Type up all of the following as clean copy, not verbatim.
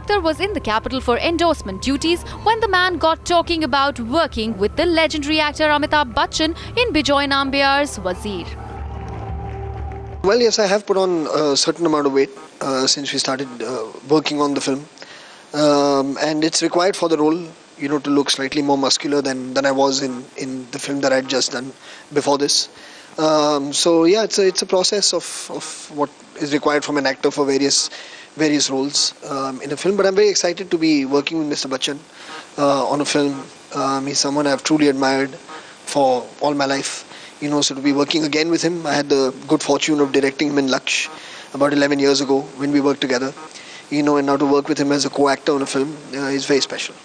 actor was in the capital for endorsement duties when the man got talking about working with the legendary actor Amitabh Bachchan in Bijoy Nambiar's Wazir. Well, yes, I have put on a certain amount of weight since we started working on the film. And it's required for the role, to look slightly more muscular than I was in the film that I'd just done before this. So yeah, it's a process of what is required from an actor for various roles in a film. But I'm very excited to be working with Mr. Bachchan on a film. He's someone I've truly admired for all my life. So to be working again with him, I had the good fortune of directing him in Laksh about 11 years ago when we worked together. And now to work with him as a co-actor on a film is very special.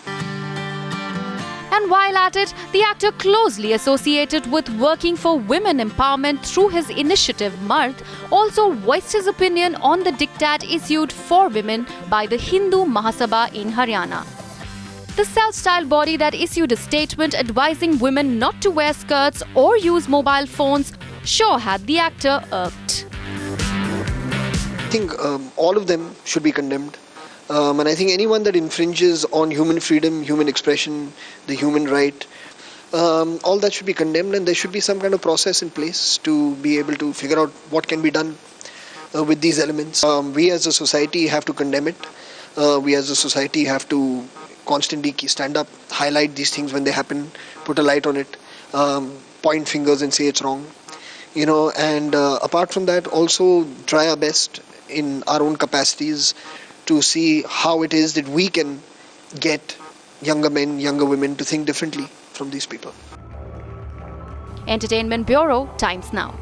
And while at it, the actor closely associated with working for women empowerment through his initiative Mard also voiced his opinion on the diktat issued for women by the Hindu Mahasabha in Haryana. The self-styled body that issued a statement advising women not to wear skirts or use mobile phones sure had the actor irked. I think all of them should be condemned. And I think anyone that infringes on human freedom, human expression, the human right, all that should be condemned, and there should be some kind of process in place to be able to figure out what can be done with these elements. We as a society have to condemn it. We as a society have to constantly stand up, highlight these things when they happen, put a light on it, point fingers and say it's wrong. And apart from that, also try our best in our own capacities to see how it is that we can get younger men, younger women to think differently from these people. Entertainment Bureau, Times Now.